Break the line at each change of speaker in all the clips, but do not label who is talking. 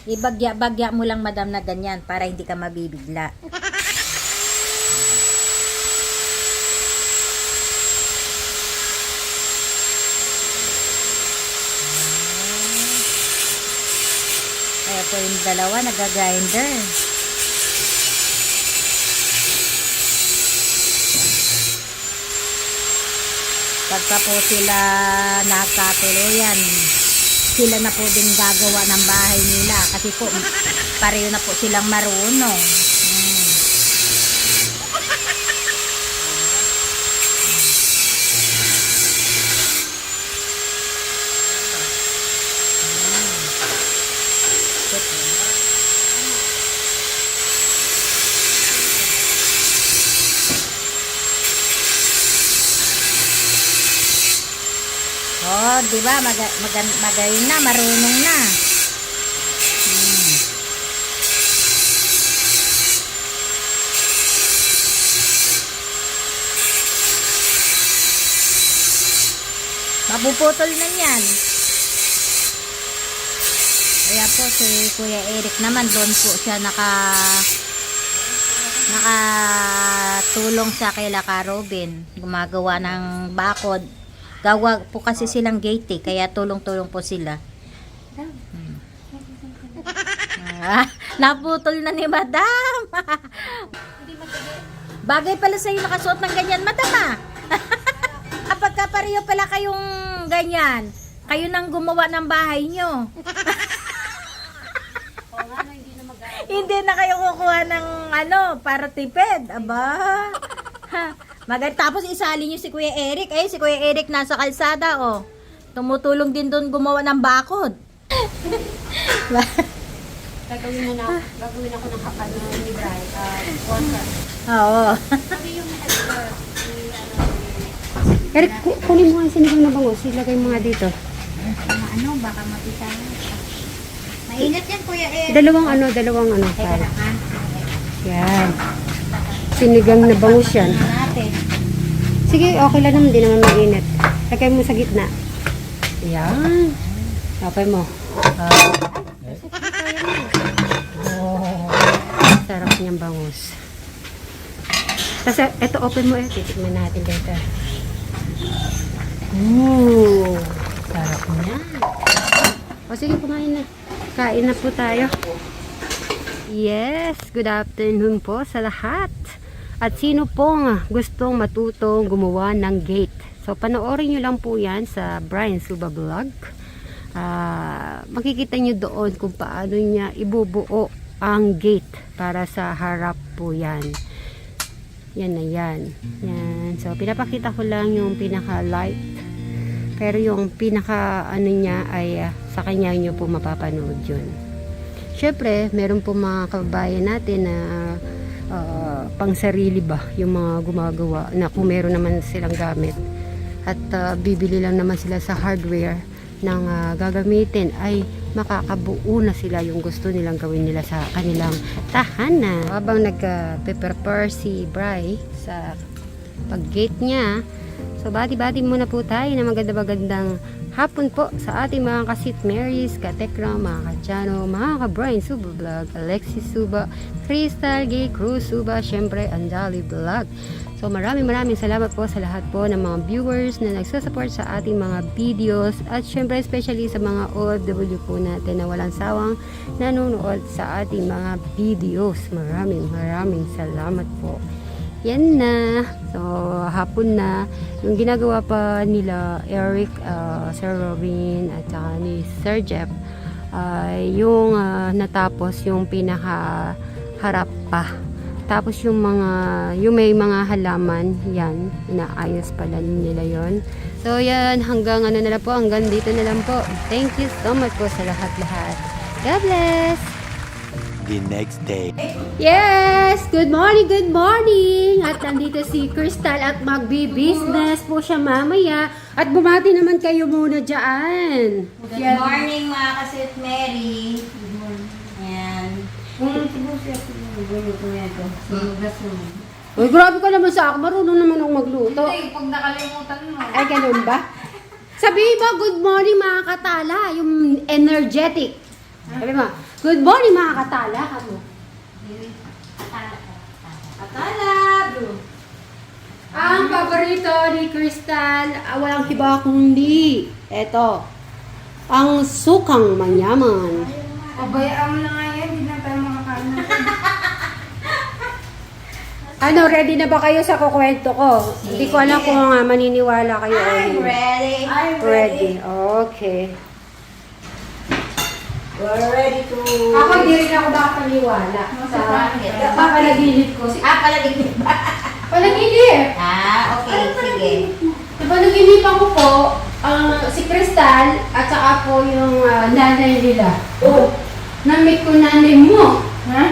Ibagya-bagya mo lang madam na ganyan para hindi ka mabibigla. Kaya po yung dalawa nag-grinder. Pagka po sila nagkatuluyan, sila na po din gagawa ng bahay nila kasi po pareho na po silang marunong. Oh, di ba? Magaling na, marunong na. Mapuputol na yan. Kaya po si Kuya Eric naman doon po siya nakatulong sa kay Laka Robin. Gumagawa ng bakod. Gawa po kasi silang gate kaya tulong-tulong po sila. Naputol na ni Madam. Bagay pala sa'yo nakasuot ng ganyan, Madam Kapag kapareho pala kayong ganyan, kayo nang gumawa ng bahay nyo. Hindi na kayo kukuha ng para tipid. Aba. Tapos isali nyo si Kuya Eric. Si Kuya Eric nasa kalsada, oh. Tumutulong din doon gumawa ng bakod.
Gagawin ako ng kapal ni Bray. Water.
Oo.
Sabi yung Eric, kunin mo nga yung sinigang na bangus. Ilagay mo nga dito.
Baka mapita. Mainit yan, Kuya Eric.
Dalawang
Teka lang, ha?
Yan. Sinigang na bangus yan.
Natin.
Sige, okay lang naman. Hindi naman mainit. Lagay mo sa gitna. Yan. Okay mo. Sarap niyang bangus. Tapos, ito open mo eh. Titikman natin dito. Sarap niya. O sige, kumain na. Kain na po tayo. Yes, good afternoon po sa lahat. At sino pong gustong matutong gumawa ng gate. So, panoorin nyo lang po yan sa Brian Suba Vlog. Makikita nyo doon kung paano niya ibubuo ang gate para sa harap po yan. Yan na yan. Yan. So, pinapakita ko lang yung pinaka-light. Pero yung pinaka-ano niya ay sa kanya nyo po mapapanood yun. Siyempre, meron po mga kababayan natin na pang sarili ba yung mga gumagawa na kung meron naman silang gamit at bibili lang naman sila sa hardware ng gagamitin ay makakabuo na sila yung gusto nilang gawin nila sa kanilang tahanan. Habang nag-prepare si Bray sa pag-gate niya, so bati-bati muna po tayo na magandang hapon po sa ating mga ka-St. Mary's, ka-Tekram, mga ka-Chano, mga ka-Brian Suba Vlog, Alexis Suba, Crystal Gay Cruz Suba, syempre Anjali Vlog. So maraming salamat po sa lahat po ng mga viewers na nagsasupport sa ating mga videos at syempre especially sa mga OFW po natin na walang sawang nanonood sa ating mga videos. Maraming salamat po. Yan na. So, hapon na. Yung ginagawa pa nila Eric, Sir Robin, at saka ni Sir Jeff, yung natapos yung pinaka-harap pa. Tapos yung may mga halaman, yan, inaayos pala nila yon. So, yan, hanggang hanggang dito na lang po. Thank you so much po sa lahat-lahat. God bless!
The next day.
Yes! Good morning! At nandito si Crystal at magbi-business po siya mamaya. At bumati naman kayo muna dyan.
Good morning mga ka-St. Mary. Good morning. Ayan.
Uy, grabe ka naman sa akin. Marunong naman akong magluto.
Hindi, pag nakalimutan mo.
Ay, ganun ba? Sabihin mo, good morning mga katala. Yung energetic. Sabi mo, good morning mga katala. Ano? Katala, bro. Ang paborito ni Crystal, walang iba kundi, eto, ang sukang manyaman.
Pabayaan mo na nga yan, hindi na tayo makakain.
Ano, ready na ba kayo sa kukwento ko? Hindi ko alam kung maniniwala kayo o hindi.
ready.
Ready. Okay.
We're ready to...
Ako hindi rin ako makapaniwala sa panaginip ko.
palaginip ba?
Panaginip!
Okay, sige.
Sa panaginipan ko po, si Crystal at saka po yung nanay nila.
Oh,
Namit ko nanay mo.
Ha?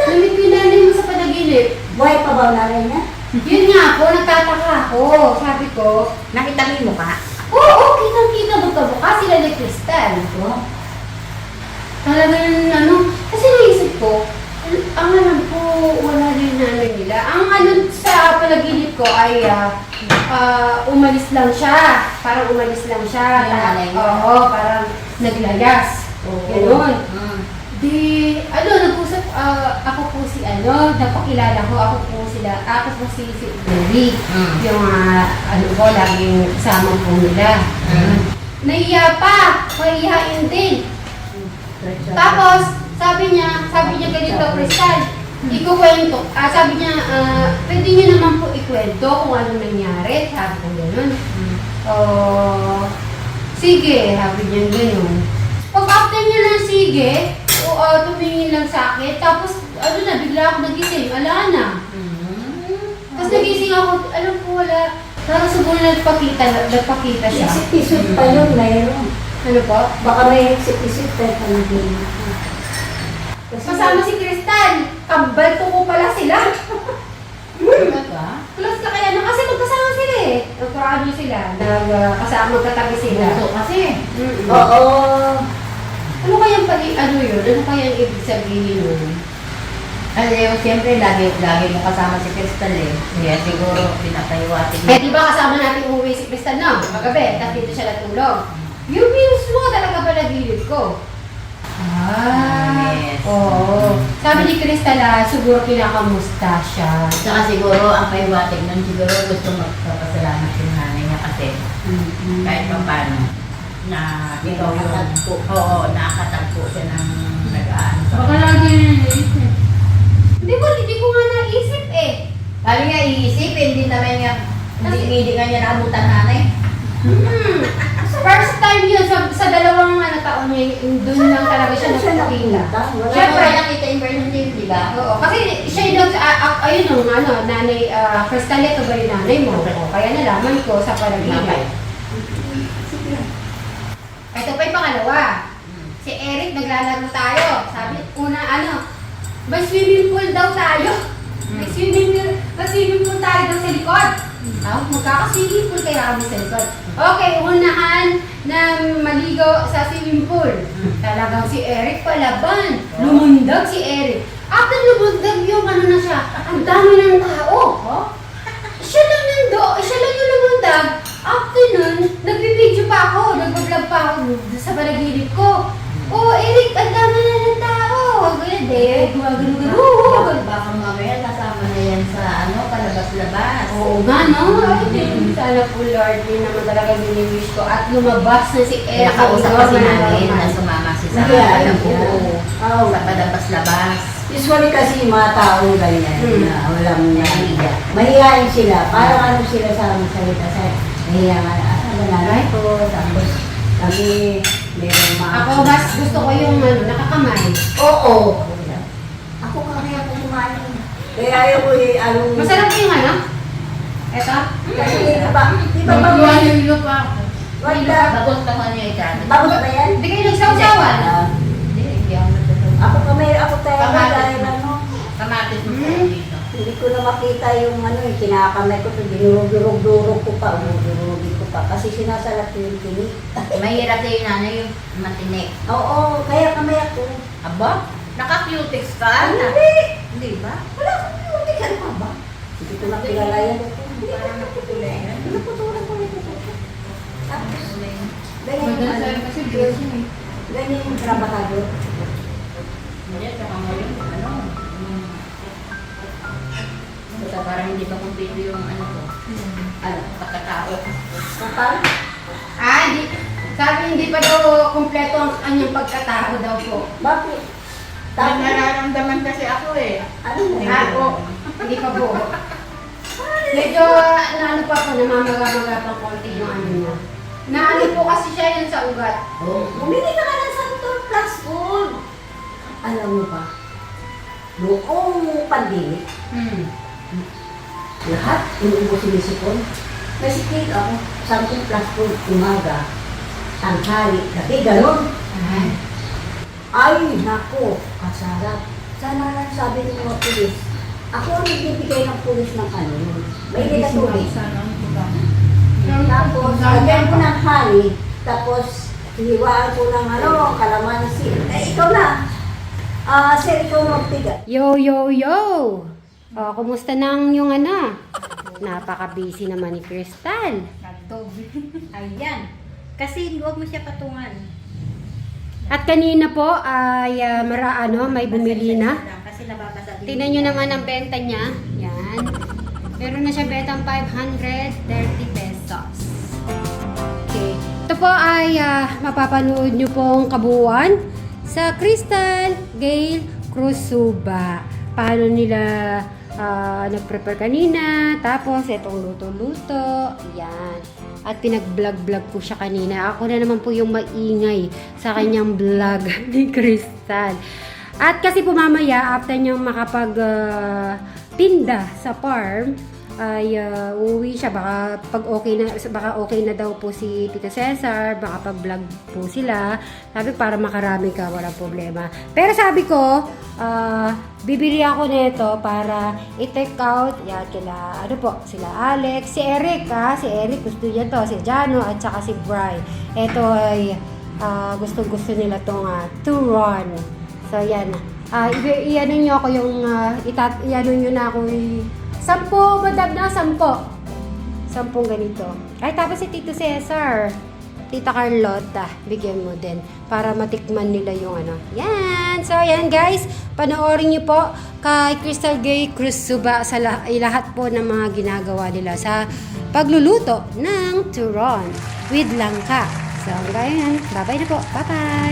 Namit ko nanay mo sa panaginip.
buhay pa ba na rin niya?
Yun nga po, nagtataka ako. Sabi ko,
Nakita mo yung mukha?
oo, kitang-kita magkabuka sila ni Crystal. Talagang kasi naisip ko, ang alam ko, wala din nanay nila. Ang sa panaginip ko ay umalis lang siya. Parang umalis lang siya.
Yung nanay mo?
Oo, parang naglayas. Ganon. Di, nag-usap, ako po si napakilala ko, ako po si Mary. Yung, laging kasama po nila. Naiya pa, mahihain din. Tapos, sabi niya ganito, Crystal, ikukwento. Sabi niya, pwede niyo naman po ikwento kung ano nangyari. Sabi ko gano'n. Sige, sabi niya gano'n. Pag after niya ng sige, tumingin lang sa akin. Tapos, bigla ako nagising. Wala na. Tapos nagising ako, alam ko wala. Tapos siguro nagpakita siya.
Isip-isip pa yun, mayroon.
Ano po?
Baka may isip-isip pa yung panaginip.
Kasama si Crystal. Kambal ko pala sila. Plus na kaya kasi magkasama sila eh. Nagkaano sila. Kasama magkatabi sila.
kasi.
Mm-mm.
Oo.
Ano kayang yun? Ano kayang ibig sabihin nun?
Siyempre, lagi mo kasama si Crystal eh. Kaya siguro, pinapayuwatin
Eh, di ba kasama natin umuwi si Crystal, no? Magabi, tapos dito siya natulog. Yung mismo talaga panaginip ko.
Yes.
Oo. Sabi ni Crystal, siguro kinakamusta siya.
Saka siguro, ang paiwatig nun, siguro gusto magpapasalamat yung nanay niya kasi kahit pa paano na ikaw yung nakakatagpo siya ng nag-aano sa
Baka lagi yun naisip.
Hindi ko nga naisip eh.
Sabi nga, iisipin, hindi naman nga, hindi nga niya nakabutan nanay.
First time yun sa dalawang taon niya, doon lang talaga siya nakikita.
Siyempre,
Siyempre,
nakita yung version din, di ba?
oo, kasi siya yung, ayun yung nanay, Crystal, ito ba yung nanay mo? Oo, kaya nalaman ko sa panaginip. Ito pa yung pangalawa. Si Eric, naglalaro tayo. Sabi, may swimming pool daw tayo. May swimming pool tayo daw sa likod. Magkaka-swimming pool kaya kami sa likod. Okay, unahan na maligo sa swimming pool. Talagang si Eric palaban. Lumundag si Eric. After lumundag yung na siya, ang dami ng tao. Siya lang yung lumundag. After nun, nagbibideo pa ako, nagbablog pa ako sa panaginip ko. Eric, ang dami na ng tao. Ganyan, gumagano-gano.
Baka mamaya kasama na yan sa palabas-labas.
Oo nga, no? Sana po, Lord, yun naman talaga biniwish ko. At lumabas na si Eric.
Nakausap kasi namin na sumama si Sarah
Nahiya,
ng buo
Oo.
sa palabas-labas.
Usually kasi yung mga taong ganyan na walang
Mahiya.
mahihain sila. Parang sila sa aming salita. Nahiya nga na, asan ba nanay ko? Tapos kami, meron
Ako, mas gusto ko yung nakakamay.
Oo. Ako kaya po kumain. Kaya ayaw ko
Masarap yung Eto?
Kasi di ba
Magluwa-luwa pa ako.
wala.
Bagos naman niya ikaw.
Tapos ba yan?
Hindi kayo nagsawsawan?
Hindi ako nagtatawag.
Ako tayo dahil
Kamatis mo po dito.
hindi ko na makita yung kinakamay ko ito, dinurog-durog ko pa, umurog ko pa, kasi sinasalat ko yung tinik.
Mahirap din yung nanay yung matinik.
Oo, kaya kamay ako.
Aba, naka-cutex ka na. Hindi ba?
Wala akong yung ano ka ba? Hindi ko na kilala yan.
Parang naputulay yan.
Naputulan ko rin ito. Tapos, ganyan
Madalas
ano.
tayo kasi blessing eh.
Ganyan yung trabahado.
Hindi, saka ngayon, ano, basta parang hindi pa kumpleto yung ano ko. Ano, pagkatao.
Kapal?
Hindi. Sabi hindi pa daw kumpleto ang kanyang pagkatao daw po.
Bakit?
May
Tapos,
nararamdaman kasi ako eh.
ano mo?
Ako, hindi pa po.
Medyo, ano pa po, namamaga-maga pang konti yung ano niya.
Naano po kasi siya yun sa ugat.
Bumili ka na ng Santor Plus Food. Alam mo ba? Noong pandemic, lahat inuubos si Sipon. Nasikip ako, Santor Plus Food, umaga, tanghali, gabi, ganun. Ay, naku, kasarap. Sana lang sabi ng mga pulis. Ako ang nagbibigay ng pulis ng ano yun. May nilatuloy. Tapos, lagyan ko ng honey. Tapos, hiniwaan ko ng ano, kalamansi. Ikaw na. Sir, ikaw magtiga.
Yo, yo, yo! Oh, kumusta nang yung ano? Napaka-busy naman ni Crystal.
Ayan. Kasi huwag mo siya patungan.
At kanina po ay may bumili na.
Kasi nababasa din.
Tingnan nyo naman ang benta niya. Yan. Meron na siya betang 530 pesos. Okay. Ito po ay mapapanood nyo pong kabuuan sa Crystal Gayle Cruzuba. Paano nila nag-prepare kanina. Tapos, itong luto-luto. Yan. At pinag-vlog-vlog po siya kanina. Ako na naman po yung maingay sa kanyang vlog ni Crystal. At kasi po mamaya, after niyang tinda sa farm, ay uuwi siya. Baka okay na daw po si Tito Cesar. Baka pag-vlog po sila. Sabi para makarami ka, walang problema. Pero sabi ko, bibili ako nito para i-take out. Yan, sila Alex, si Eric, si Eric gusto niya to, si Jano, at saka si Bri. Ito ay gusto nila tong turon. So, yan. I-ano nyo ako yung, i-ano nyo na ako 10, madam na 10. 10 ganito. Ay, tapos si Tito Cesar, Tita Carlota, bigyan mo din para matikman nila yung ano. Yan! So, yan guys, panoorin nyo po kay Crystal Gayle Cruzuba sa lahat po ng mga ginagawa nila sa pagluluto ng turon with langka. So, hanggang yan. Bye-bye na po. Bye-bye!